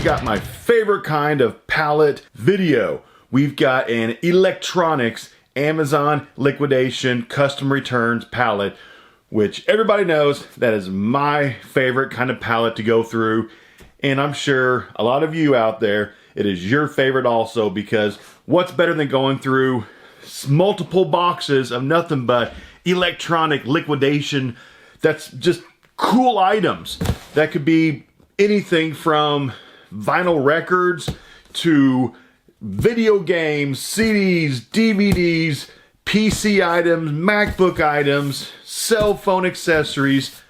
got my favorite kind of pallet video. We've got an electronics Amazon liquidation custom returns pallet, which everybody knows that is my favorite kind of pallet to go through. And I'm sure a lot of you out there, it is your favorite also, because what's better than going through multiple boxes of nothing but electronic liquidation that's just cool items. That could be anything from vinyl records to video games, CDs, DVDs, PC items, MacBook items, cell phone accessories,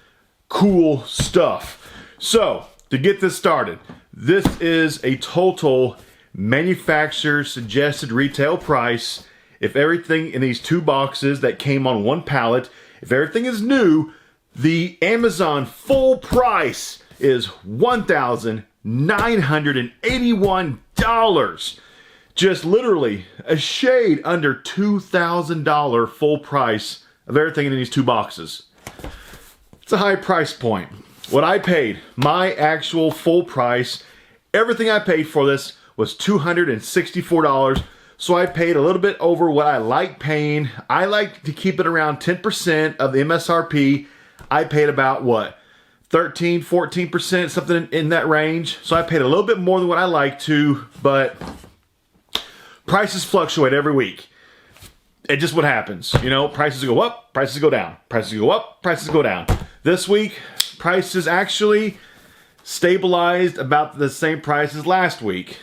cool stuff. So, to get this started, this is a total manufacturer suggested retail price. If everything in these two boxes that came on one pallet, if everything is new, the Amazon full price is $1,981. Just literally a shade under $2,000 full price of everything in these two boxes. It's a high price point. What I paid, my actual full price, everything I paid for this was $264. So I paid a little bit over what I like paying. I like to keep it around 10% of the MSRP. I paid about what? 13, 14%, something in that range. So I paid a little bit more than what I like to, but prices fluctuate every week. It's just what happens. You know, prices go up, prices go down. Prices go up, prices go down. This week, prices actually stabilized about the same price as last week.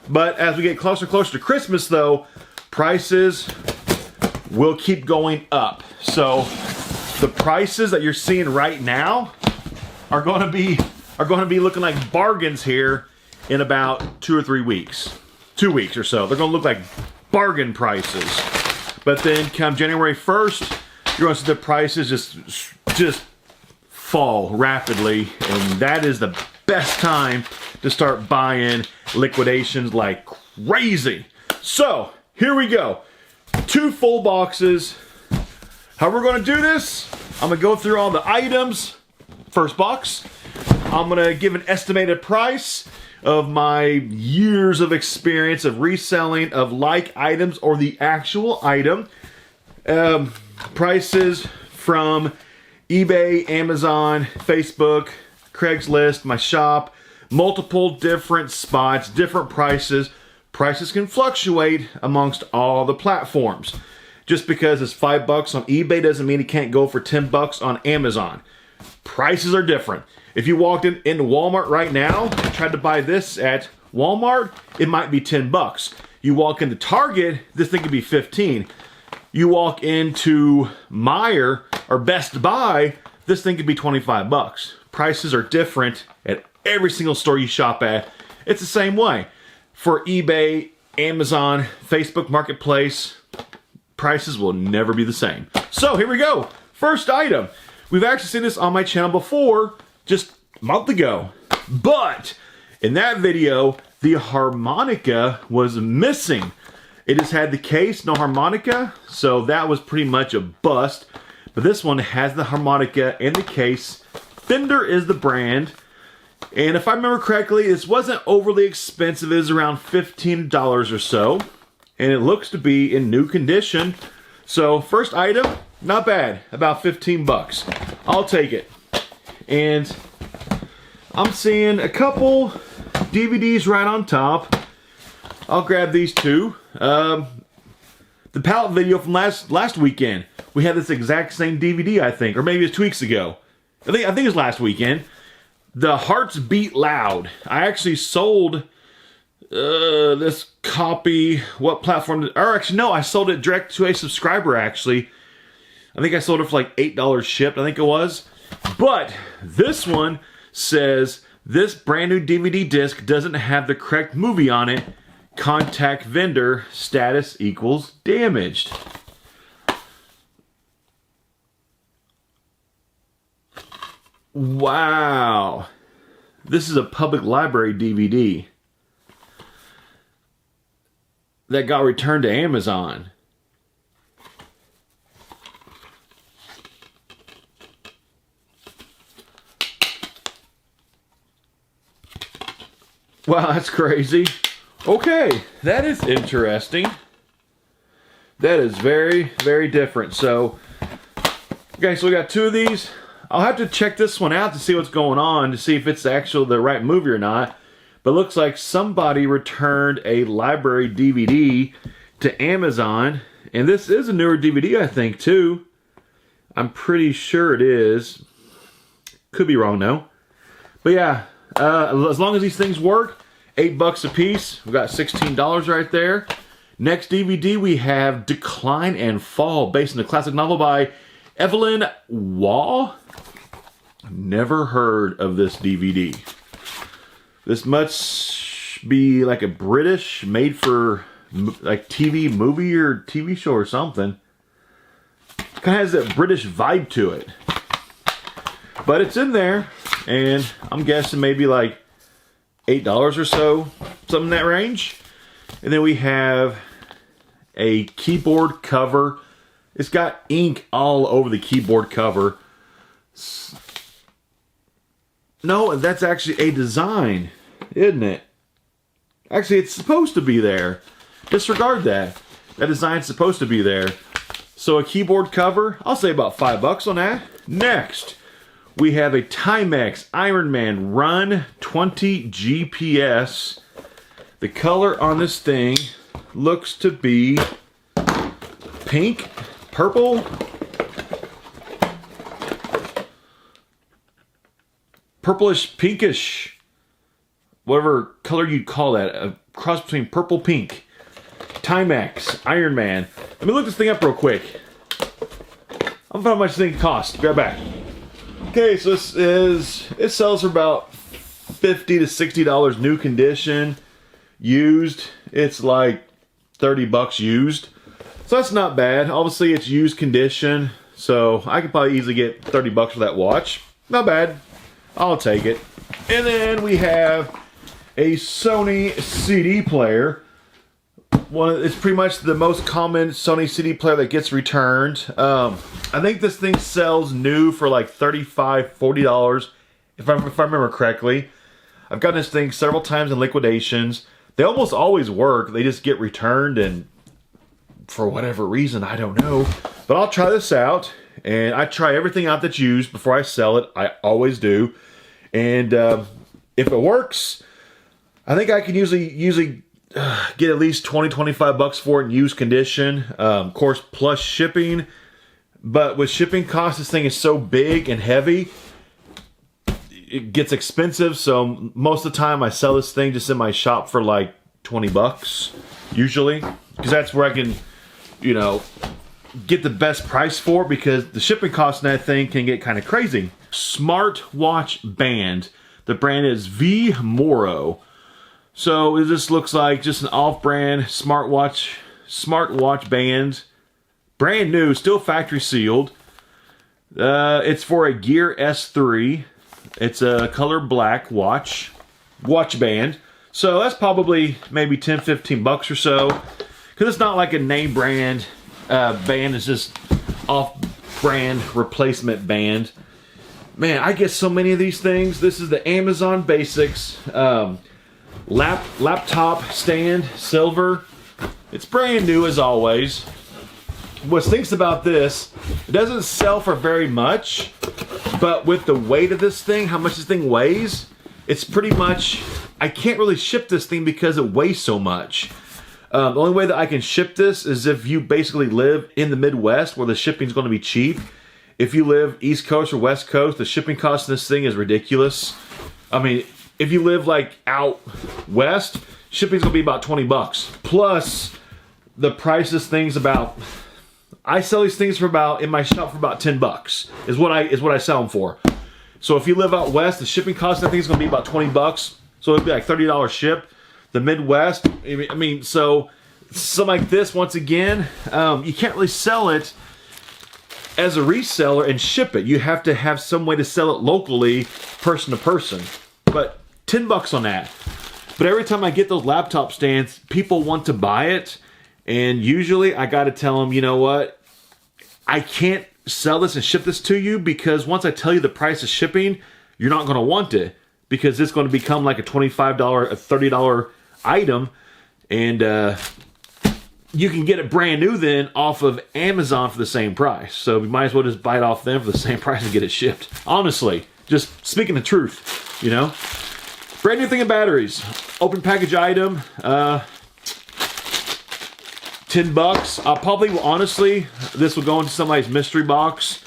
But as we get closer and closer to Christmas though, prices will keep going up. So the prices that you're seeing right now are going to be looking like bargains here in about 2 or 3 weeks. 2 weeks or so. They're going to look like bargain prices. But then come January 1st, you're going to see the prices just fall rapidly, and that is the best time to start buying liquidations like crazy. So, here we go. 2 full boxes. How we're going to do this? I'm going to go through all the items. First box. I'm going to give an estimated price of my years of experience of reselling of like items or the actual item. Prices from eBay, Amazon, Facebook, Craigslist, my shop, multiple different spots, different prices. Prices can fluctuate amongst all the platforms. Just because it's $5 on eBay doesn't mean it can't go for $10 on Amazon. Prices are different. If you walked into Walmart right now and tried to buy this at Walmart, it might be $10. You walk into Target, this thing could be $15. You walk into Meijer or Best Buy, this thing could be $25. Prices are different at every single store you shop at. It's the same way. For eBay, Amazon, Facebook Marketplace, prices will never be the same. So here we go. First item. We've actually seen this on my channel before, just a month ago. But in that video, the harmonica was missing. It just had the case, no harmonica, so that was pretty much a bust. But this one has the harmonica and the case. Fender is the brand. And if I remember correctly, this wasn't overly expensive. It was around $15 or so. And it looks to be in new condition. So first item, not bad, about $15. I'll take it. And I'm seeing a couple DVDs right on top. I'll grab these two. The pallet video from last weekend. We had this exact same DVD, I think, or maybe it's 2 weeks ago. I think it was last weekend. The Hearts Beat Loud. I actually sold this copy. What platform? Or actually, no, I sold it direct to a subscriber. Actually, I think I sold it for like $8 shipped. I think it was. But this one says this brand new DVD disc doesn't have the correct movie on it. Contact vendor, status equals damaged. Wow. This is a public library DVD that got returned to Amazon. Wow, that's crazy. Okay, that is interesting. That is very, very different. So, okay, so we got 2 of these. I'll have to check this one out to see what's going on, to see if it's actually the right movie or not. But it looks like somebody returned a library DVD to Amazon. And this is a newer DVD, I think, too. I'm pretty sure it is. Could be wrong, though. But yeah, as long as these things work, $8 a piece. We got $16 right there. Next DVD, we have Decline and Fall, based on the classic novel by Evelyn Waugh. Never heard of this DVD. This must be like a British, made for like TV movie or TV show or something. Kind of has that British vibe to it. But it's in there, and I'm guessing maybe like $8 or so, something in that range. And then we have a keyboard cover. It's got ink all over the keyboard cover. No, that's actually a design, isn't it? Actually, it's supposed to be there. Disregard that. That design's supposed to be there. So a keyboard cover, I'll say about $5 on that. Next, we have a Timex Iron Man Run 20 GPS. The color on this thing looks to be pink, purple, purplish, pinkish, whatever color you'd call that. A cross between purple, pink. Timex Iron Man. Let me look this thing up real quick. I'm how much this thing costs. Be right back. Okay, so it sells for about $50 to $60 new condition. Used, it's like $30 used. So that's not bad. Obviously, it's used condition, so I could probably easily get $30 for that watch. Not bad. I'll take it. And then we have a Sony CD player. It's pretty much the most common Sony CD player that gets returned. I think this thing sells new for like $35, $40, if I remember correctly. I've gotten this thing several times in liquidations. They almost always work. They just get returned, and for whatever reason, I don't know. But I'll try this out, and I try everything out that's used before I sell it. I always do. And if it works, I think I can usually get at least $20, $25 for it in used condition. Of course, plus shipping. But with shipping costs, this thing is so big and heavy, it gets expensive. So most of the time, I sell this thing just in my shop for like $20 usually, because that's where I can, you know, get the best price for it, because the shipping costs on that thing can get kind of crazy. Smartwatch band. The brand is V Moro. So this looks like just an off-brand smartwatch band. Brand new, still factory sealed. It's for a Gear S3. It's a color black watch band. So that's probably maybe $10, $15 or so. Because it's not like a name brand band. It's just off-brand replacement band. Man, I get so many of these things. This is the Amazon Basics laptop stand, silver. It's brand new as always. What stinks about this, it doesn't sell for very much, but with the weight of this thing, how much this thing weighs, it's pretty much, I can't really ship this thing because it weighs so much. The only way that I can ship this is if you basically live in the Midwest, where the shipping is going to be cheap. If you live East Coast or West Coast, the shipping cost of this thing is ridiculous. I mean, if you live like out west, shipping's going to be about $20. Plus, the price of this thing's about, I sell these things for about, in my shop for about $10 is what I sell them for. So if you live out west, the shipping cost I think is going to be about $20. So it'd be like $30 ship. The Midwest, I mean, so something like this, once again, you can't really sell it as a reseller and ship it. You have to have some way to sell it locally, person to person. But $10 on that. But every time I get those laptop stands, people want to buy it. And usually I got to tell them, you know what? I can't sell this and ship this to you, because once I tell you the price of shipping, you're not going to want it. because it's going to become like a $25, a $30 item, and you can get it brand new then off of Amazon for the same price. So we might as well just buy it off them for the same price and get it shipped. Honestly, just speaking the truth, you know. Brand new thing of batteries. Open package item. $10. I'll probably, honestly, this will go into somebody's mystery box,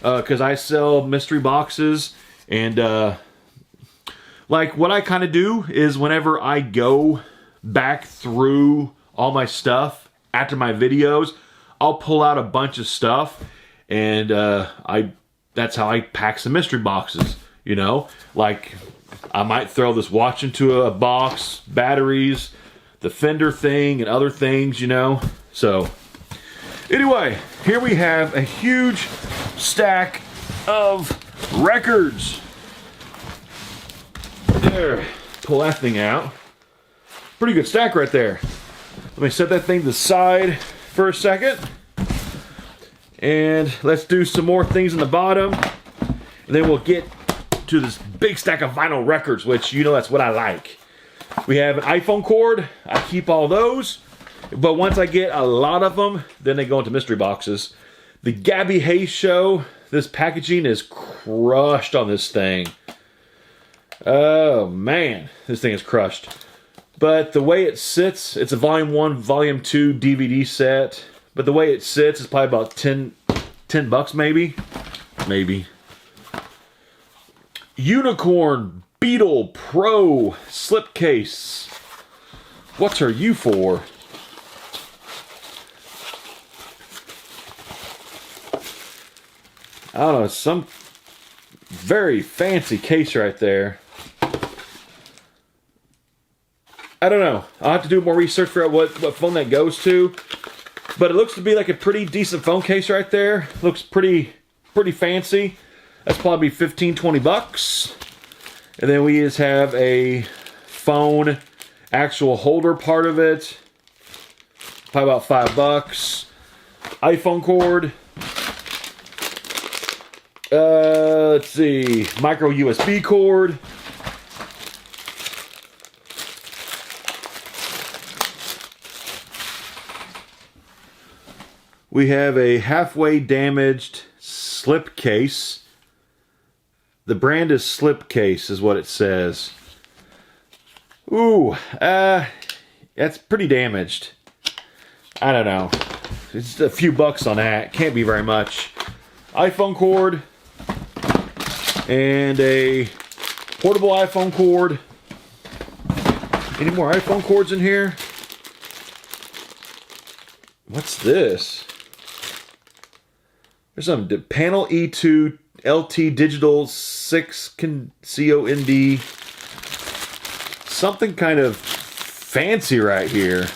because I sell mystery boxes, and like what I kind of do is whenever I go back through all my stuff after my videos, I'll pull out a bunch of stuff, and that's how I pack some mystery boxes, you know. Like I might throw this watch into a box, batteries, the fender thing, and other things, you know. So anyway, here we have a huge stack of records. There, pull that thing out. Pretty good stack right there. Let me set that thing to the side for a second. And let's do some more things in the bottom. And then we'll get to this big stack of vinyl records, which, you know, that's what I like. We have an iPhone cord. I keep all those. But once I get a lot of them, then they go into mystery boxes. The Gabby Hayes Show. This packaging is crushed on this thing. Oh, man. This thing is crushed. But the way it sits, it's a Volume 1, Volume 2 DVD set. But the way it sits is probably about 10 bucks maybe. Maybe. Unicorn Beetle Pro slipcase. What's her you for? I don't know, some very fancy case right there. I don't know. I'll have to do more research for what phone that goes to. But it looks to be like a pretty decent phone case right there. Looks pretty fancy. That's probably 15, 20 bucks. And then we just have a phone actual holder part of it. Probably about 5 bucks. iPhone cord. Let's see. Micro USB cord. We have a halfway damaged slip case. The brand is Slipcase, is what it says. Ooh, that's pretty damaged. I don't know. It's a few bucks on that. Can't be very much. iPhone cord. And a portable iPhone cord. Any more iPhone cords in here? What's this? There's some panel E2 LT digital 6 COND. Something kind of fancy right here.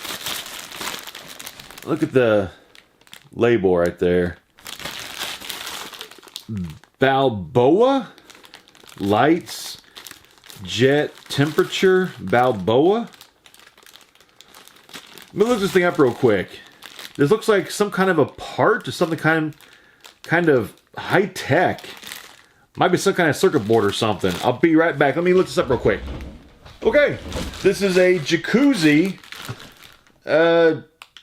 Look at the label right there. Balboa lights, jet temperature, Balboa. Let me look this thing up real quick. This looks like some kind of a part or something kind of high tech. Might be some kind of circuit board or something. I'll be right back. Let me look this up real quick. Okay, this is a jacuzzi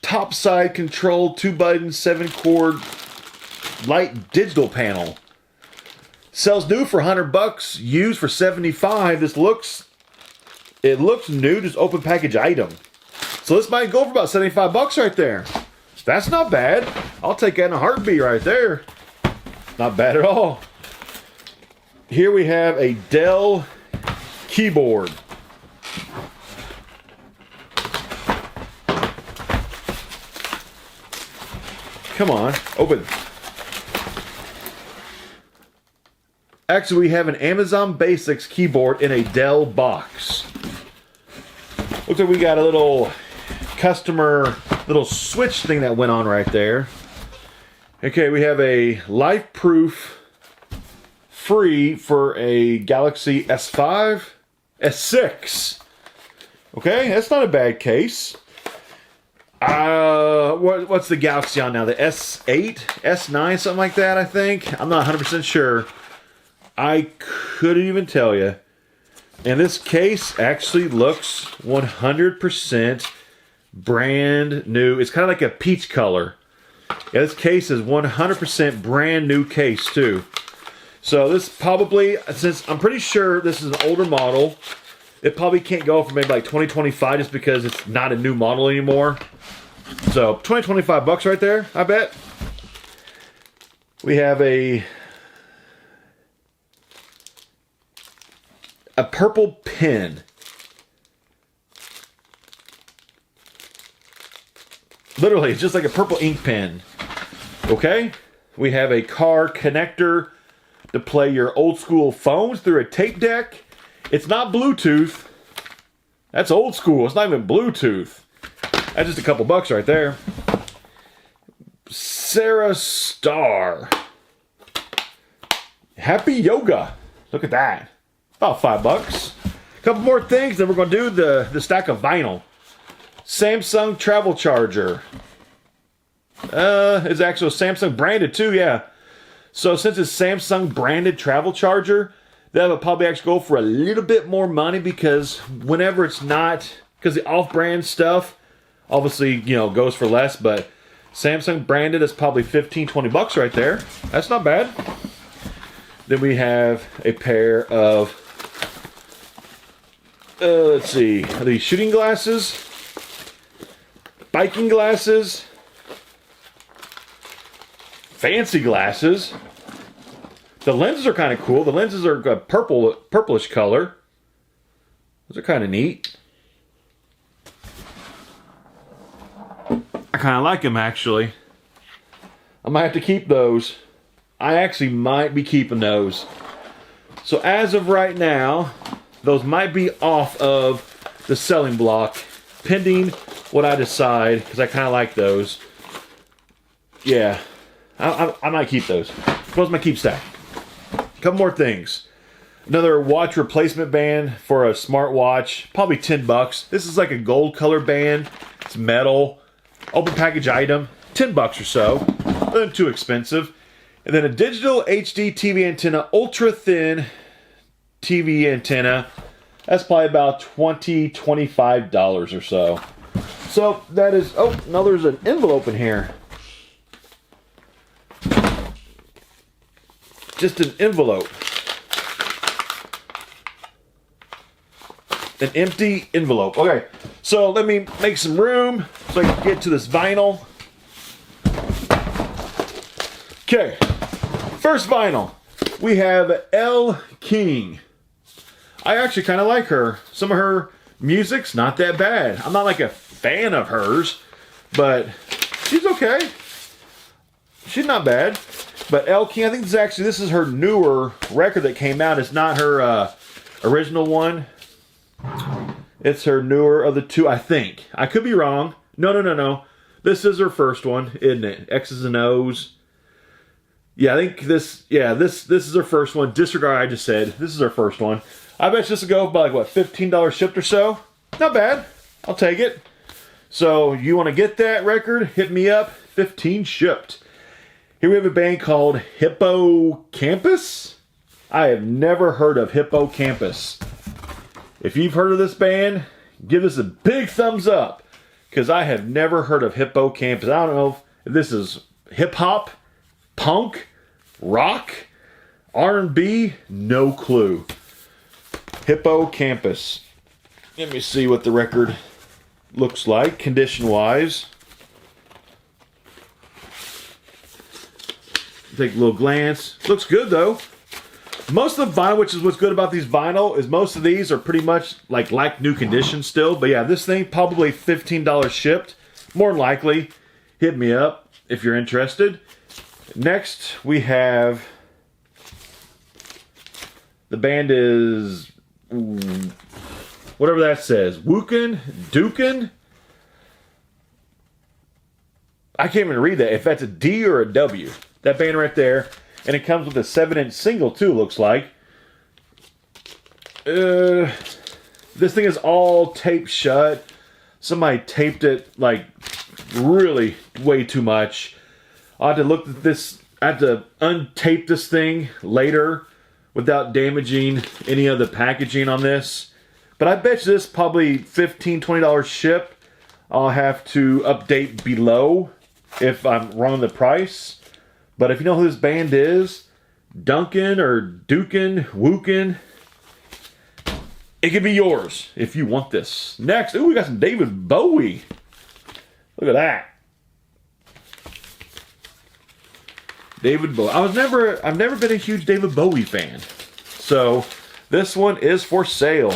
top side control 2-button 7-cord light digital panel. Sells new for 100 bucks, used for 75. It looks new, just open package item. So this might go for about 75 bucks right there. That's not bad. I'll take that in a heartbeat right there. Not bad at all. Here we have a Dell keyboard. Come on, open. Actually, we have an Amazon Basics keyboard in a Dell box. Looks like we got a little customer little switch thing that went on right there. Okay, we have a life-proof free for a Galaxy S5, S6. Okay, that's not a bad case. What's the Galaxy on now? The S8, S9, something like that, I think. I'm not 100% sure. I couldn't even tell you. And this case actually looks 100% brand new. It's kind of like a peach color. Yeah, this case is 100% brand new case too. So this probably, since I'm pretty sure this is an older model, it probably can't go for maybe like 2025 just because it's not a new model anymore. So 25 bucks right there, I bet. We have a purple pen. Literally, it's just like a purple ink pen. Okay? We have a car connector to play your old school phones through a tape deck. It's not Bluetooth. That's old school. It's not even Bluetooth. That's just a couple bucks right there. Sarah Star. Happy Yoga. Look at that. About 5 bucks. A couple more things, then we're going to do the stack of vinyl. Samsung travel charger. It's actually Samsung branded too, yeah. So since it's Samsung branded travel charger, that would probably actually go for a little bit more money because whenever it's not, because the off-brand stuff obviously, you know, goes for less, but Samsung branded is probably 15, 20 bucks right there. That's not bad. Then we have a pair of, let's see, are these shooting glasses? Biking glasses? Fancy glasses. The lenses are kind of cool. The lenses are a purplish color. Those are kind of neat. I kind of like them, actually. I might have to keep those. I actually might be keeping those. So as of right now, those might be off of the selling block, pending what I decide, because I kind of like those. Yeah, I might keep those. Close my keep stack. A couple more things. Another watch replacement band for a smartwatch, probably 10 bucks. This is like a gold color band. It's metal, open package item, 10 bucks or so. Nothing too expensive. And then a digital HD TV antenna, ultra thin TV antenna. That's probably about $20, $25 or so. So that is, oh, now there's an envelope in here. Just an envelope. An empty envelope. Okay, so let me make some room so I can get to this vinyl. Okay, first vinyl. We have Elle King. I actually kind of like her. Some of her music's not that bad. I'm not like a fan of hers, but she's okay. She's not bad. But Elle King, I think this is her newer record that came out. It's not her original one. It's her newer of the two, I think. I could be wrong. No. This is her first one, isn't it? X's and O's. Yeah, I think this is her first one. Disregard what I just said. This is her first one. I bet this will go by like, what, $15 shipped or so? Not bad. I'll take it. So, you want to get that record? Hit me up. 15 shipped. Here we have a band called Hippocampus. I have never heard of Hippocampus. If you've heard of this band, give us a big thumbs up. Because I have never heard of Hippocampus. I don't know if this is hip-hop, punk, rock, R&B, no clue. Hippocampus. Let me see what the record looks like, condition-wise. Take a little glance. Looks good, though. Most of the vinyl, which is what's good about these vinyl, is most of these are pretty much like new condition still. But yeah, this thing probably $15 shipped. More than likely, hit me up if you're interested. Next, we have the band is whatever that says. Dukin. I can't even read that. If that's a D or a W. That band right there. And it comes with a 7-inch single too, looks like. This thing is all taped shut. Somebody taped it like really way too much. I'll have to look at this. I have to untape this thing later without damaging any of the packaging on this. But I bet you this probably $15, $20 ship. I'll have to update below if I'm wrong on the price. But if you know who this band is, Duncan or Dukin, Wookin, it could be yours if you want this. Next, ooh, we got some David Bowie. Look at that. David Bowie. I've never been a huge David Bowie fan. So this one is for sale.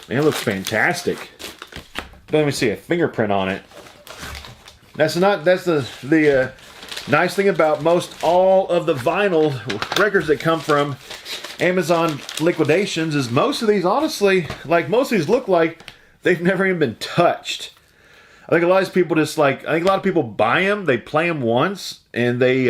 Man, it looks fantastic. Let me see a fingerprint on it. That's the nice thing about most all of the vinyl records that come from Amazon liquidations is most of these, honestly, like most of these look like they've never even been touched. I think a lot of people a lot of people buy them, they play them once, and they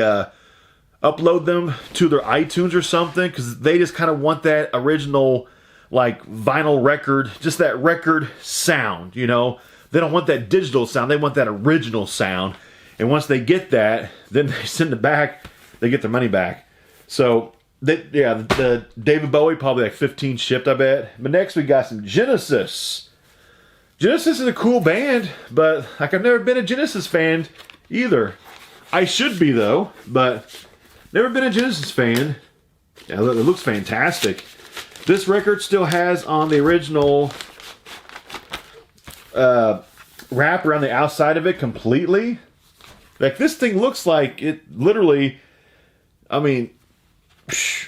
upload them to their iTunes or something because they just kind of want that original, like, vinyl record, just that record sound, you know? They don't want that digital sound, they want that original sound. And once they get that, then they send it back, they get their money back. So, the David Bowie, probably like 15 shipped, I bet. But next we got some Genesis. Genesis is a cool band, but like I've never been a Genesis fan either. I should be though, but never been a Genesis fan. Yeah, it looks fantastic. This record still has on the original wrap around the outside of it completely. Like this thing looks like it literally, I mean,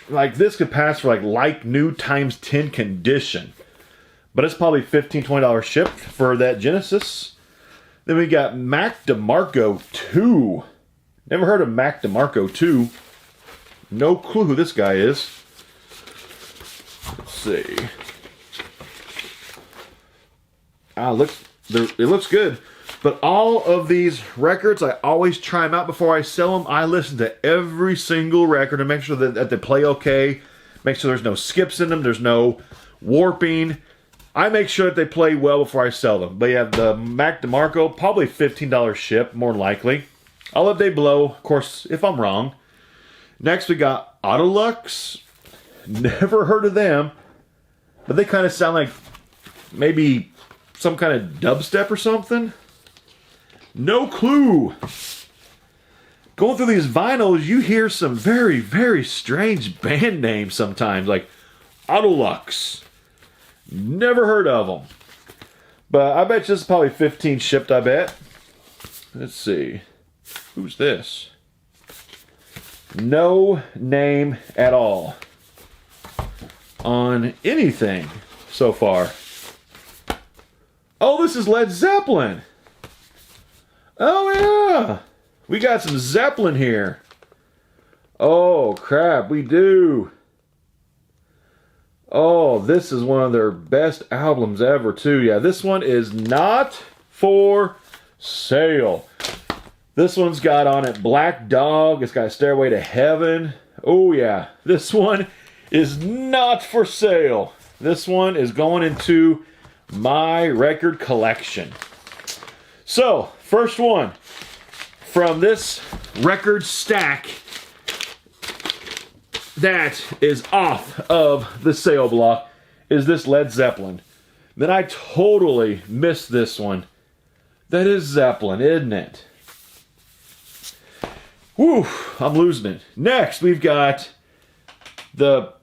like this could pass for like new times 10 condition. But it's probably $15, $20 shipped for that Genesis. Then we got Mac DeMarco 2. Never heard of Mac DeMarco 2. No clue who this guy is. Let's see. It looks good. But all of these records, I always try them out before I sell them. I listen to every single record to make sure that they play okay. Make sure there's no skips in them. There's no warping. I make sure that they play well before I sell them. But yeah, the Mac DeMarco, probably $15 ship, more than likely. I'll update below, of course, if I'm wrong. Next, we got Autolux. Never heard of them. But they kind of sound like maybe some kind of dubstep or something. No clue. Going through these vinyls, you hear some very, very strange band names sometimes, like Autolux. Never heard of them. But I bet you this is probably 15 shipped, I bet. Let's see. Who's this? No name at all on anything so far. Oh, this is Led Zeppelin. Oh, yeah. We got some Zeppelin here. Oh, crap, we do. Oh, this is one of their best albums ever, too. Yeah, this one is not for sale. This one's got on it Black Dog. It's got Stairway to Heaven. Oh, yeah. This one is not for sale. This one is going into my record collection. So, first one from this record stack that is off of the sale block is this Led Zeppelin. Then I totally missed this one. That is Zeppelin, isn't it? Whew, I'm losing it. Next, we've got the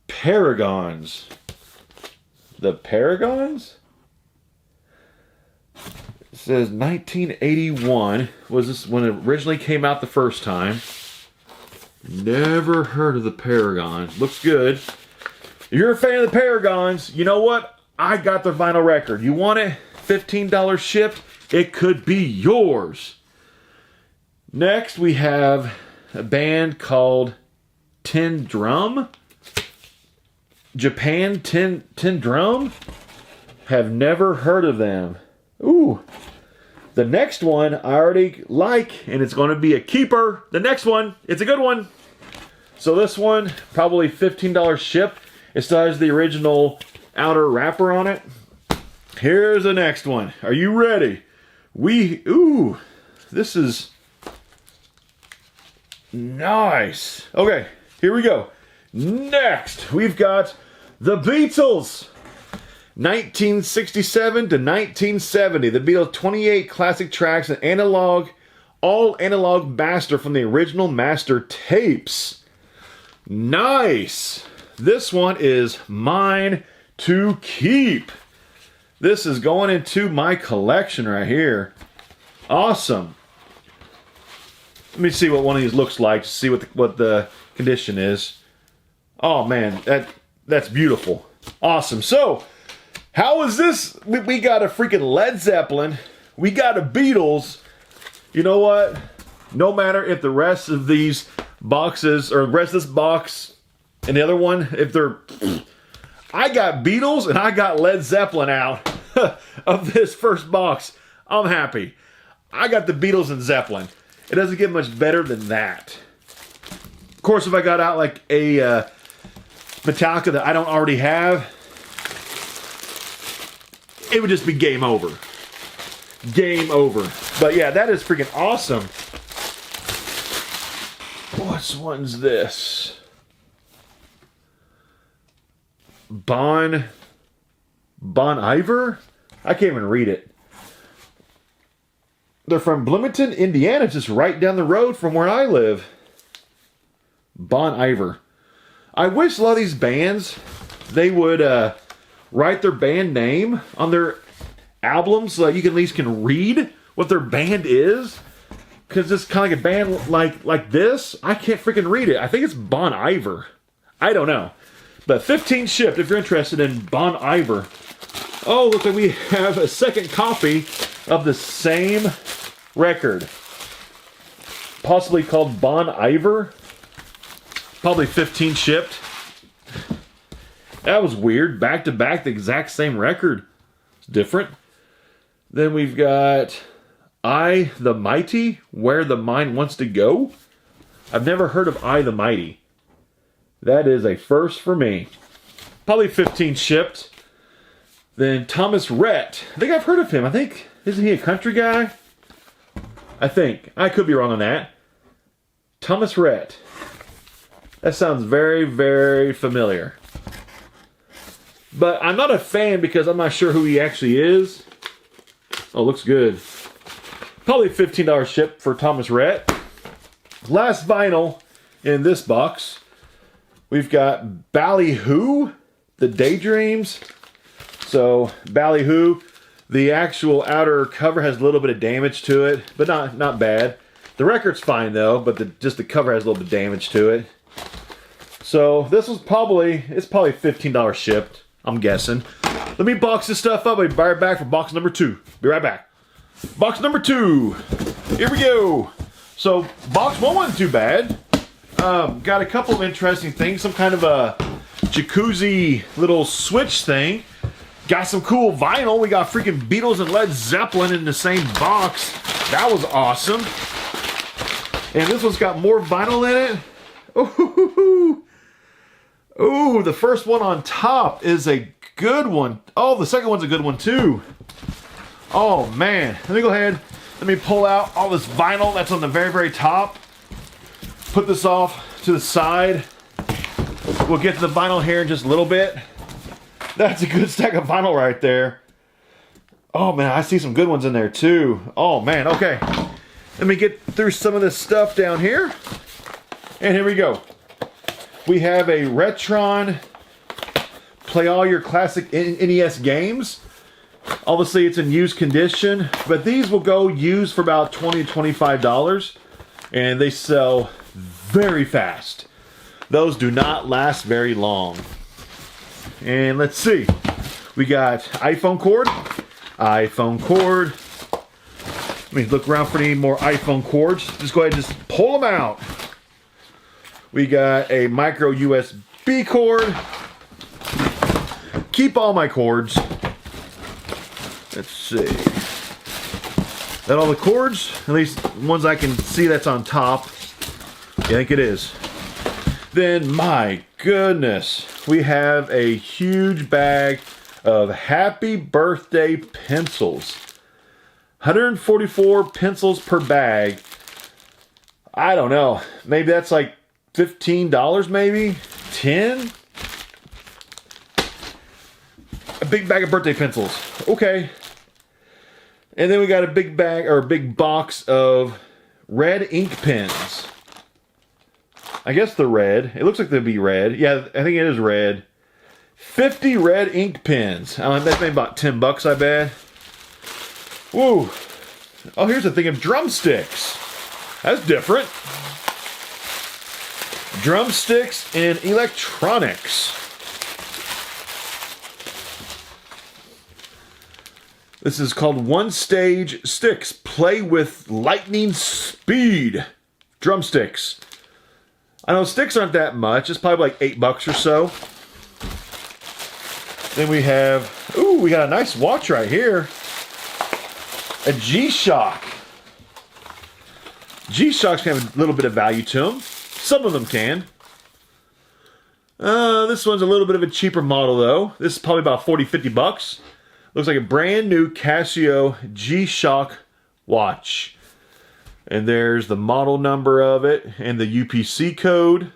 Paragons. The Paragons? It says 1981 was this when it originally came out the first time. Never heard of the Paragons. Looks good. If you're a fan of the Paragons, you know what? I got their vinyl record. You want it? $15 shipped? It could be yours. Next, we have a band called Tin Drum. Japan Tin Drum? Have never heard of them. Ooh. The next one I already like, and it's going to be a keeper. The next one, it's a good one. So this one, probably $15 ship. It still has the original outer wrapper on it. Here's the next one. Are you ready? Ooh, this is nice. Okay, here we go. Next, we've got the Beatles. 1967 to 1970. The Beatles 28 classic tracks and analog, all analog master from the original master tapes. Nice. This one is mine to keep. This is going into my collection right here. Awesome. Let me see what one of these looks like to see what the condition is. Oh man, that's beautiful. Awesome. So, how is this? We got a freaking Led Zeppelin. We got a Beatles. You know what? No matter if the rest of these boxes, or the rest of this box and the other one, if they're... I got Beatles and I got Led Zeppelin out of this first box. I'm happy. I got the Beatles and Zeppelin. It doesn't get much better than that. Of course, if I got out like a Metallica that I don't already have, it would just be game over. Game over. But yeah, that is freaking awesome. What one's this? Bon Iver? I can't even read it. They're from Bloomington, Indiana, just right down the road from where I live. Bon Iver. I wish a lot of these bands, they would write their band name on their albums so that you can at least read what their band is. Because it's kind of like a band like this. I can't freaking read it. I think it's Bon Iver. I don't know. But 15 shipped if you're interested in Bon Iver. Oh, looks like we have a second copy of the same record. Possibly called Bon Iver. Probably 15 shipped. That was weird. Back to back, the exact same record. It's different. Then we've got I the Mighty, Where the Mind Wants to Go. I've never heard of I the Mighty. That is a first for me. Probably 15 shipped. Then Thomas Rhett. I think I've heard of him. Isn't he a country guy? I think. I could be wrong on that. Thomas Rhett. That sounds very, very familiar. But I'm not a fan because I'm not sure who he actually is. Oh, looks good. Probably $15 ship for Thomas Rhett. Last vinyl in this box. We've got Ballyhoo, The Daydreams. So, Ballyhoo, the actual outer cover has a little bit of damage to it, but not bad. The record's fine though, but just the cover has a little bit of damage to it. So, this was probably $15 shipped, I'm guessing. Let me box this stuff up. I'll be right back for box number 2. Be right back. Box number 2. Here we go. So, box 1 wasn't too bad. Got a couple of interesting things. Some kind of a jacuzzi little switch thing. Got some cool vinyl. We got freaking Beatles and Led Zeppelin in the same box. That was awesome. And this one's got more vinyl in it. Ooh, the first one on top is a good one. Oh, the second one's a good one too. Oh man. Let me go ahead. Let me pull out all this vinyl that's on the very, very top. Put this off to the side. We'll get to the vinyl here in just a little bit. That's a good stack of vinyl right there. Oh man, I see some good ones in there too. Oh man, okay. Let me get through some of this stuff down here. And here we go. We have a Retron Play All Your Classic NES Games. Obviously it's in used condition, but these will go used for about $20 to $25. And they sell very fast. Those do not last very long. And let's see. We got iPhone cord. iPhone cord. Let me look around for any more iPhone cords. Just go ahead and just pull them out. We got a micro USB cord. Keep all my cords. Let's see. That all the cords? At least ones I can see that's on top. I think it is. Then, my goodness, we have a huge bag of Happy Birthday pencils. 144 pencils per bag. I don't know. Maybe that's like $15 maybe? 10. A big bag of birthday pencils. Okay. And then we got a big bag, or a big box of red ink pens. I guess they're red. It looks like they'd be red. Yeah, I think it is red. 50 red ink pens. That's maybe about 10 bucks, I bet. Woo. Oh, here's a thing of drumsticks. That's different. Drumsticks and electronics. This is called One Stage Sticks. Play with lightning speed. Drumsticks. I know sticks aren't that much. It's probably like 8 bucks or so. Then we have, ooh, we got a nice watch right here. A G-Shock. G-Shocks can have a little bit of value to them. Some of them can. This one's a little bit of a cheaper model though. This is probably about 40, 50 bucks. Looks like a brand new Casio G-Shock watch. And there's the model number of it and the UPC code.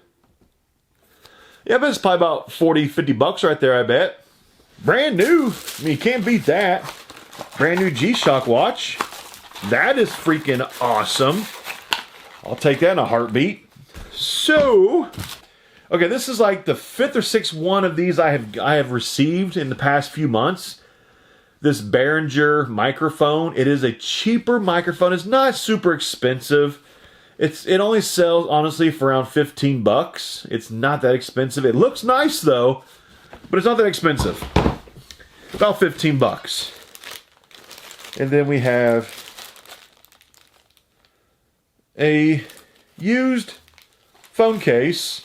Yeah, but it's probably about 40, 50 bucks right there, I bet. Brand new. I mean, you can't beat that. Brand new G-Shock watch. That is freaking awesome. I'll take that in a heartbeat. So, okay, this is like the 5th or 6th one of these I have received in the past few months. This Behringer microphone. It is a cheaper microphone. It's not super expensive. It only sells, honestly, for around 15 bucks. It's not that expensive. It looks nice, though, but it's not that expensive. About 15 bucks. And then we have a used phone case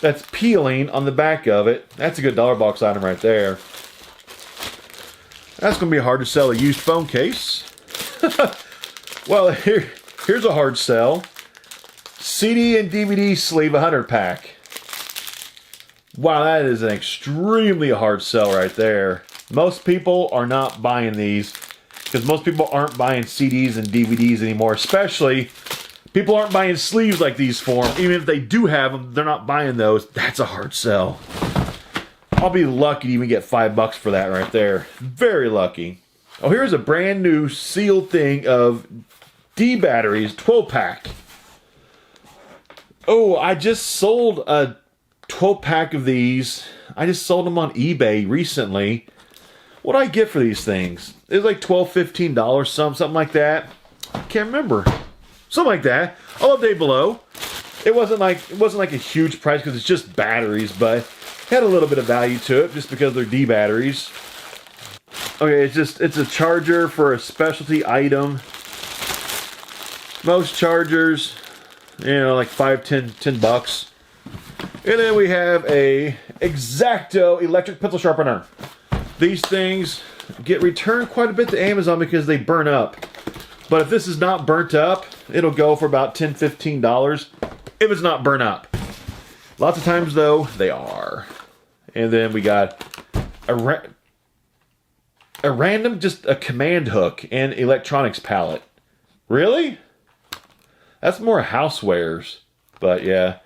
that's peeling on the back of it. That's a good dollar box item right there. That's going to be hard to sell, a used phone case. Well, here's a hard sell. CD and DVD sleeve 100 pack. Wow, that is an extremely hard sell right there. Most people are not buying these because most people aren't buying CDs and DVDs anymore. Especially, people aren't buying sleeves like these for them. Even if they do have them, they're not buying those. That's a hard sell. I'll be lucky to even get 5 bucks for that right there. Very lucky. Oh, here's a brand new sealed thing of D batteries, 12 pack. Oh, I just sold a 12 pack of these. I just sold them on eBay recently. What did I get for these things? It was like $12, $15, something like that. I can't remember. Something like that. I'll update below. It wasn't like a huge price because it's just batteries, but had a little bit of value to it just because they're D batteries. Okay, it's a charger for a specialty item. Most chargers, like 5, 10 bucks. And then we have a X-Acto electric pencil sharpener. These things get returned quite a bit to Amazon because they burn up. But if this is not burnt up, it'll go for about $10, $15 if it's not burnt up. Lots of times, though, they are. And then we got a random, just a command hook and electronics palette. Really? That's more housewares. But yeah.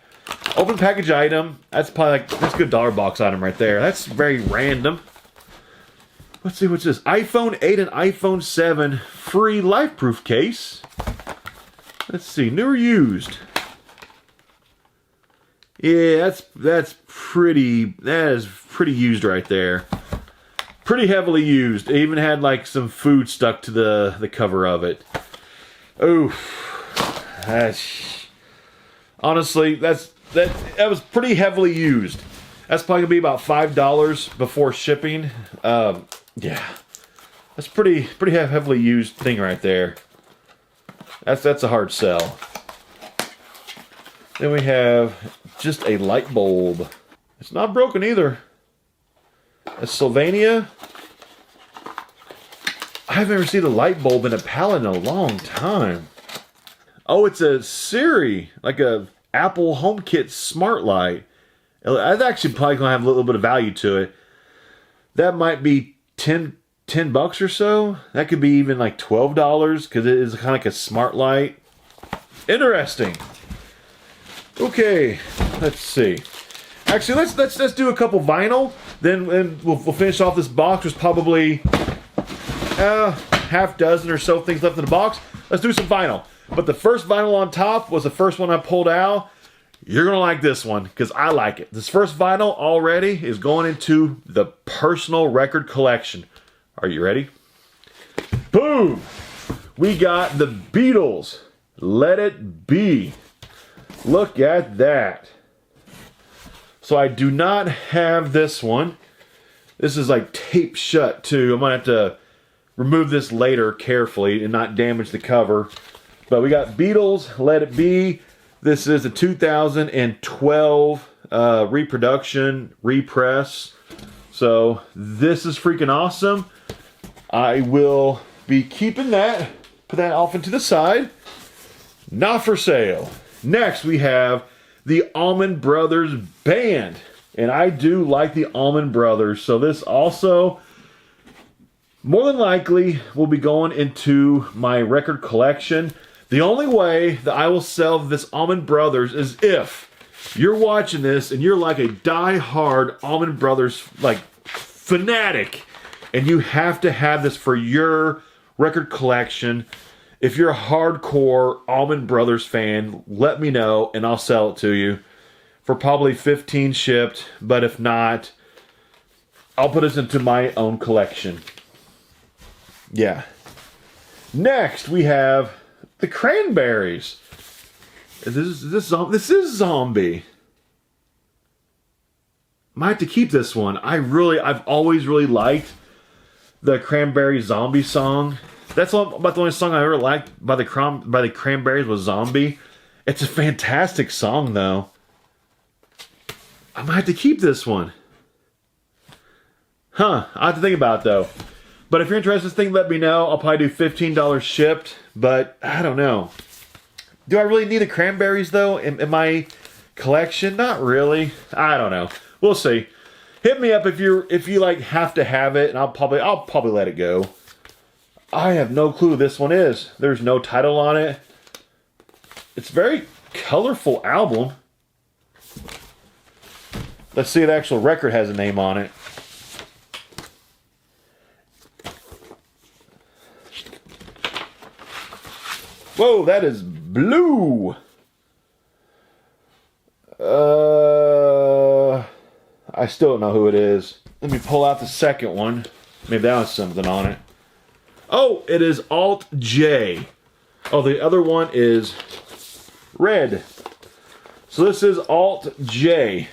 Open package item. That's probably that's a good dollar box item right there. That's very random. Let's see what's this. iPhone 8 and iPhone 7 free life-proof case. Let's see. New or used? Yeah, that is pretty used right there. Pretty heavily used. It even had like some food stuck to the cover of it. Oof. Honestly, that was pretty heavily used. That's probably gonna be about $5 before shipping. Yeah, that's pretty heavily used thing right there. That's a hard sell. Then we have just a light bulb. It's not broken either. A Sylvania. I haven't received a light bulb in a pallet in a long time. Oh, it's a Siri, like a Apple HomeKit smart light. That's actually probably gonna have a little bit of value to it. That might be 10 bucks or so. That could be even like $12 because it is kind of like a smart light. Interesting. Okay, let's see. Actually, let's do a couple vinyl. Then we'll finish off this box. There's probably half dozen or so things left in the box. Let's do some vinyl. But the first vinyl on top was the first one I pulled out. You're gonna like this one because I like it. This first vinyl already is going into the personal record collection. Are you ready? Boom! We got the Beatles. Let It Be. Look at that. So I do not have this one. This is like taped shut too. I'm gonna have to remove this later carefully and not damage the cover. But we got Beatles, Let It Be. This is a 2012 reproduction, repress. So this is freaking awesome. I will be keeping that. Put that off into the side. Not for sale. Next we have the Allman Brothers Band. And I do like the Allman Brothers. So this also, more than likely, will be going into my record collection. The only way that I will sell this Allman Brothers is if you're watching this and you're like a die-hard Allman Brothers like fanatic and you have to have this for your record collection. If you're a hardcore Allman Brothers fan, let me know and I'll sell it to you for probably $15 shipped. But if not, I'll put this into my own collection. Yeah. Next we have the Cranberries. This is Zombie. Might have to keep this one. I've always really liked the Cranberry Zombie song. That's about the only song I ever liked by the Cranberries was Zombie. It's a fantastic song though. I might have to keep this one. Huh, I have to think about it though. But if you're interested in this thing, let me know. I'll probably do $15 shipped, but I don't know. Do I really need the Cranberries though in my collection? Not really. I don't know. We'll see. Hit me up if you like have to have it, and I'll probably let it go. I have no clue who this one is. There's no title on it. It's a very colorful album. Let's see if the actual record has a name on it. Whoa, that is blue. I still don't know who it is. Let me pull out the second one. Maybe that has something on it. Oh, it is Alt J. Oh, the other one is red. So this is Alt J.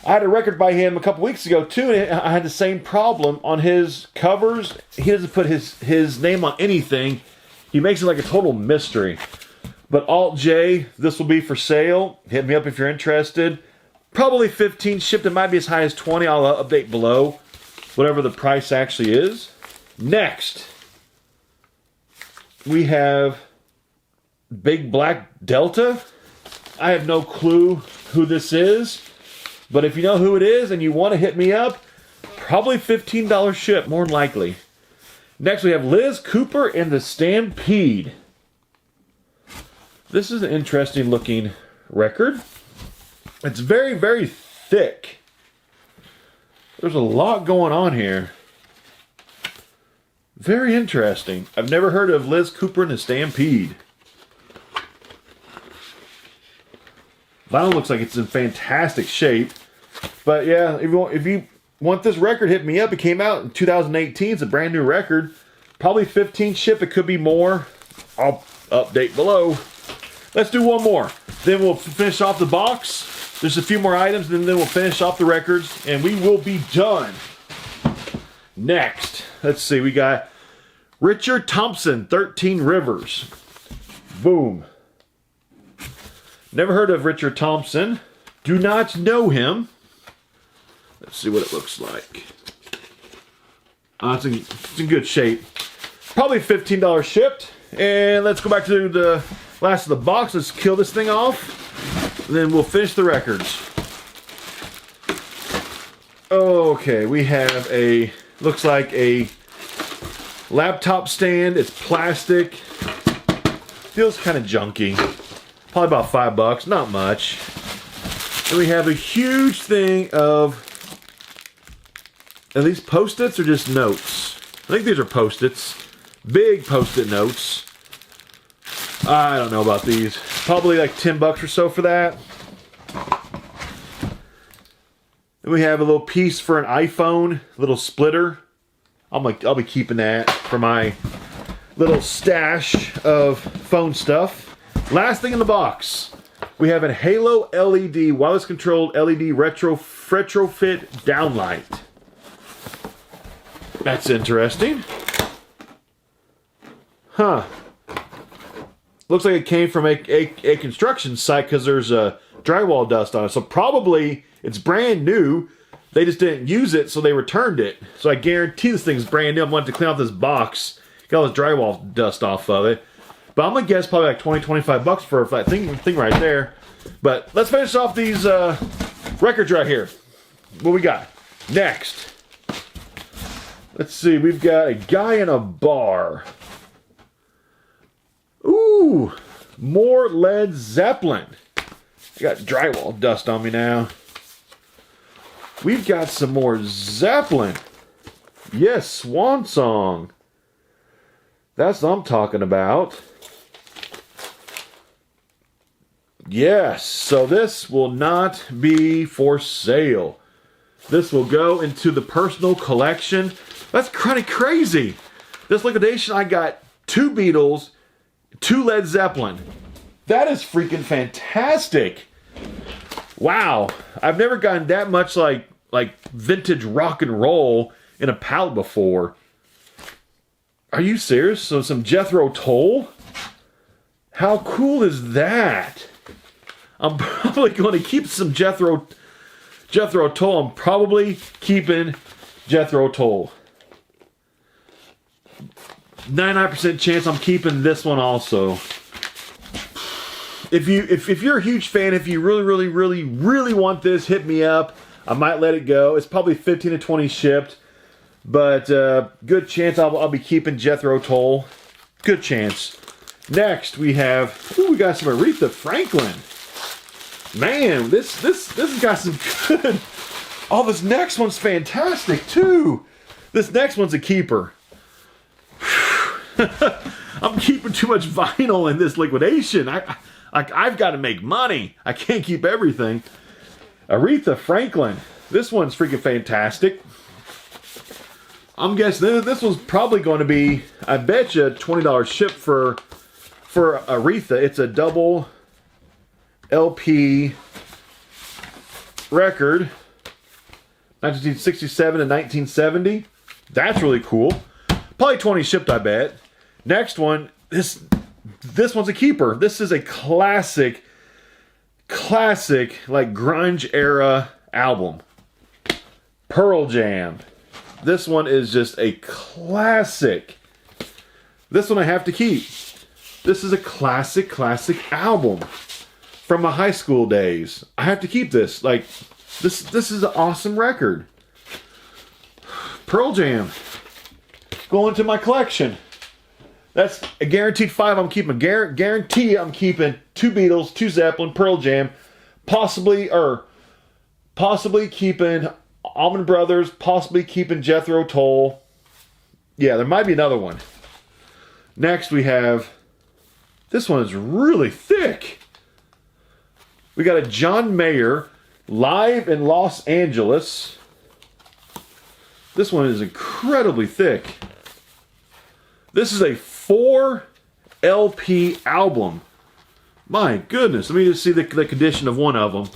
I had a record by him a couple weeks ago too, and I had the same problem on his covers. He doesn't put his name on anything. He makes it like a total mystery. But Alt J, this will be for sale. Hit me up if you're interested. Probably 15 shipped. It might be as high as 20. I'll update below whatever the price actually is. Next, we have Big Black Delta. I have no clue who this is. But if you know who it is and you want to hit me up, probably $15 ship, more than likely. Next, we have Liz Cooper and the Stampede. This is an interesting looking record. It's very, very thick. There's a lot going on here. Very interesting. I've never heard of Liz Cooper and the Stampede. Vinyl looks like it's in fantastic shape. But yeah, if you want this record, hit me up. It came out in 2018. It's a brand new record. Probably 15 ship. It could be more. I'll update below. Let's do one more. Then we'll finish off the box. There's a few more items, and then we'll finish off the records, and we will be done. Next, let's see. We got Richard Thompson, 13 Rivers. Boom. Never heard of Richard Thompson. Do not know him. Let's see what it looks like. It's in good shape. Probably $15 shipped. And let's go back to the last of the box. Let's kill this thing off. And then we'll finish the records. Okay, we have looks like a laptop stand. It's plastic. Feels kind of junky. Probably about $5, not much. And we have a huge thing of, are these Post-its or just notes? I think these are Post-its. Big Post-it notes. I don't know about these. Probably like $10 or so for that. And we have a little piece for an iPhone, little splitter. I'll be keeping that for my little stash of phone stuff. Last thing in the box, we have a Halo LED, wireless controlled LED retrofit downlight. That's interesting. Huh. Looks like it came from a construction site because there's drywall dust on it. So probably it's brand new. They just didn't use it, so they returned it. So I guarantee this thing's brand new. I wanted to clean out this box. Got all this drywall dust off of it. But I'm going to guess probably like $20-25 for that thing right there. But let's finish off these records right here. What we got? Next. Let's see. We've got A Guy in a Bar. Ooh. More Led Zeppelin. I got drywall dust on me now. We've got some more Zeppelin. Yes, Swan Song. That's what I'm talking about. Yes, so this will not be for sale. This will go into the personal collection. That's kind of crazy. This liquidation, I got 2 Beatles, 2 Led Zeppelin. That is freaking fantastic. Wow, I've never gotten that much like vintage rock and roll in a pallet before. Are you serious? So some Jethro Tull? How cool is that? I'm probably going to keep some Jethro Tull. I'm probably keeping Jethro Tull. 99% chance I'm keeping this one also. If you're a huge fan, if you really want this, hit me up. I might let it go. It's probably 15 to 20 shipped, but good chance I'll be keeping Jethro Tull. Good chance. Next we have, we got some Aretha Franklin. Man, this has got some good. Oh, this next one's fantastic too. This next one's a keeper. I'm keeping too much vinyl in this liquidation. I've got to make money. I can't keep everything. Aretha Franklin. This one's freaking fantastic. I'm guessing this one's probably going to be, I bet you, $20 ship for Aretha. It's a double LP record, 1967 to 1970. That's really cool. Probably 20 shipped, I bet. Next one, this one's a keeper. This is a classic like grunge era album. Pearl Jam. This one is just a classic. This one I have to keep. This is a classic album from my high school days. I have to keep this. Like, this is an awesome record. Pearl Jam. Going to my collection. That's a guaranteed 5 I'm keeping. Guarantee I'm keeping 2 Beatles, 2 Zeppelin, Pearl Jam, possibly keeping Allman Brothers, possibly keeping Jethro Tull. Yeah, there might be another one. Next we have, this one is really thick. We got a John Mayer live in Los Angeles. This one is incredibly thick. This is a 4 LP album. My goodness. Let me just see the condition of one of them.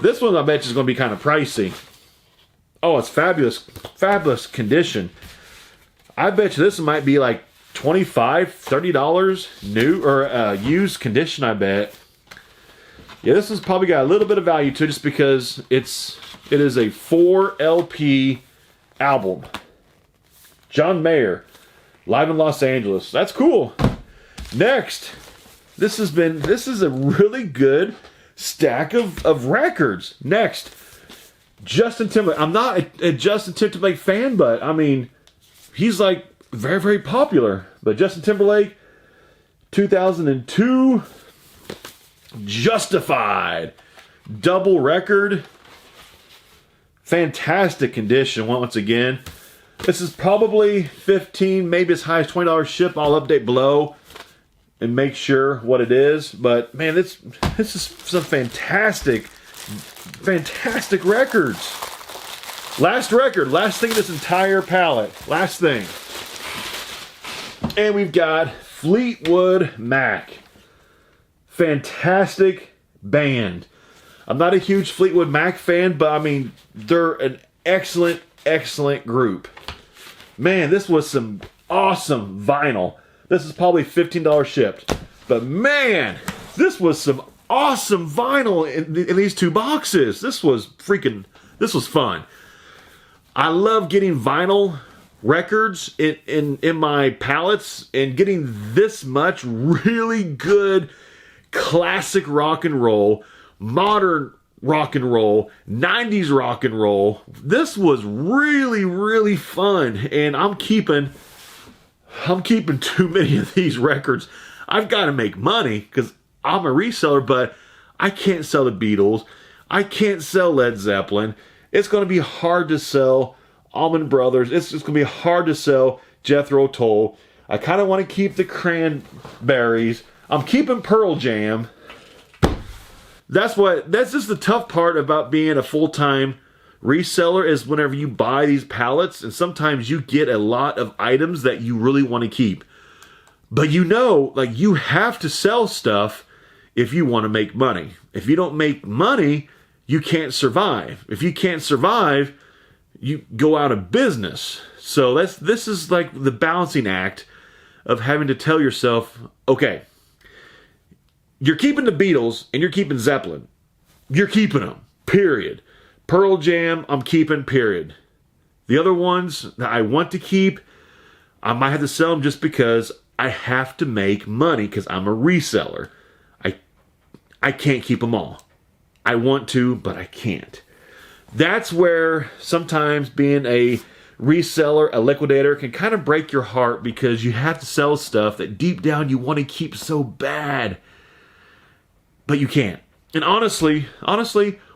This one I bet you is going to be kind of pricey. Oh, it's fabulous condition. I bet you this might be like $25, $30 new or used condition, I bet. Yeah, this one's probably got a little bit of value to it just because it is a 4 LP album. John Mayer, live in Los Angeles. That's cool. Next, this is a really good stack of records. Next, Justin Timberlake. I'm not a Justin Timberlake fan, but I mean, he's like very popular. But Justin Timberlake, 2002, Justified. double record. Fantastic condition once again. This is probably $15, maybe as high as $20 ship. I'll update below and make sure what it is. But man, this is some fantastic records. Last record, last thing in this entire palette. Last thing. And we've got Fleetwood Mac. Fantastic band. I'm not a huge Fleetwood Mac fan, but I mean, they're an excellent group. Man, this was some awesome vinyl. This is probably $15 shipped. But man, this was some awesome vinyl in these two boxes. This was fun. I love getting vinyl records in my palettes, and getting this much really good classic rock and roll, modern rock and roll, 90s rock and roll. This was really fun, and I'm keeping too many of these records. I've got to make money because I'm a reseller, but I can't sell the Beatles. I can't sell Led Zeppelin. It's going to be hard to sell Allman Brothers. It's just going to be hard to sell Jethro Tull. I kind of want to keep the Cranberries. I'm keeping Pearl Jam. That's just the tough part about being a full-time reseller, is whenever you buy these pallets, and sometimes you get a lot of items that you really want to keep. But you know, like, you have to sell stuff if you want to make money. If you don't make money, you can't survive. If you can't survive, you go out of business. So this is like the balancing act of having to tell yourself, okay, you're keeping the Beatles and you're keeping Zeppelin. You're keeping them, period. Pearl Jam, I'm keeping, period. The other ones that I want to keep, I might have to sell them just because I have to make money because I'm a reseller. I can't keep them all. I want to, but I can't. That's where sometimes being a reseller, a liquidator, can kind of break your heart, because you have to sell stuff that deep down you want to keep so bad, but you can't. And honestly,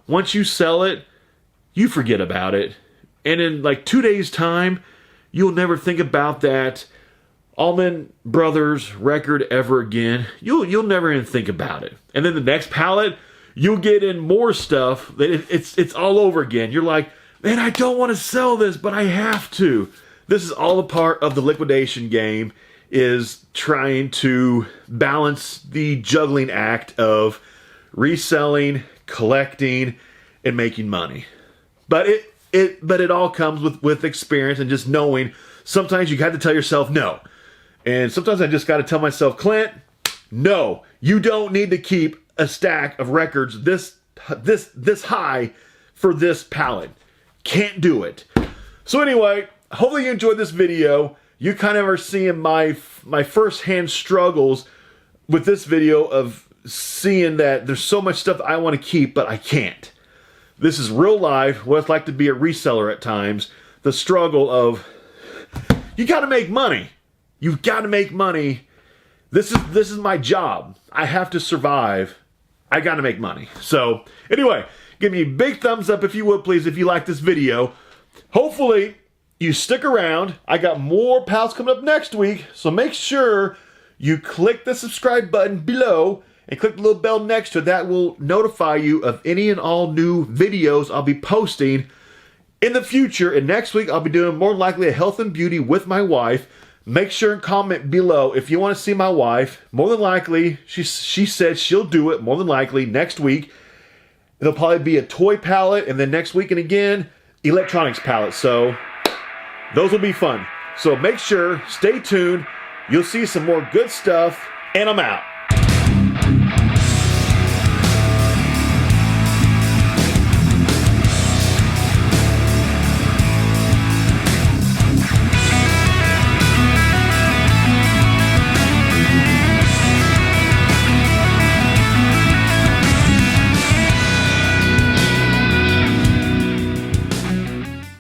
once you sell it, you forget about it. And in like 2 days' time, you'll never think about that Allman Brothers record ever again. You'll never even think about it. And then the next pallet, you'll get in more stuff that it's all over again. You're like, man, I don't want to sell this, but I have to. This is all a part of the liquidation game, is trying to balance the juggling act of reselling, collecting, and making money. But it all comes with experience and just knowing. Sometimes you got to tell yourself no. And sometimes I just got to tell myself, Clint, no, you don't need to keep a stack of records this high for this pallet. Can't do it. So anyway, hopefully you enjoyed this video. You kind of are seeing my first-hand struggles with this video of seeing that there's so much stuff I want to keep, but I can't. This is real life, what it's like to be a reseller at times. The struggle of, you got to make money. You've got to make money. This is my job. I have to survive. I got to make money. So anyway, give me a big thumbs up if you would, please, if you like this video. Hopefully you stick around. I got more pals coming up next week, so make sure you click the subscribe button below and click the little bell next to it. That will notify you of any and all new videos I'll be posting in the future. And next week I'll be doing more than likely a health and beauty with my wife. Make sure and comment below if you want to see my wife. More than likely, she said she'll do it more than likely next week. It'll probably be a toy palette, and then next week and again, electronics palette. So those will be fun. So make sure, stay tuned. You'll see some more good stuff, and I'm out.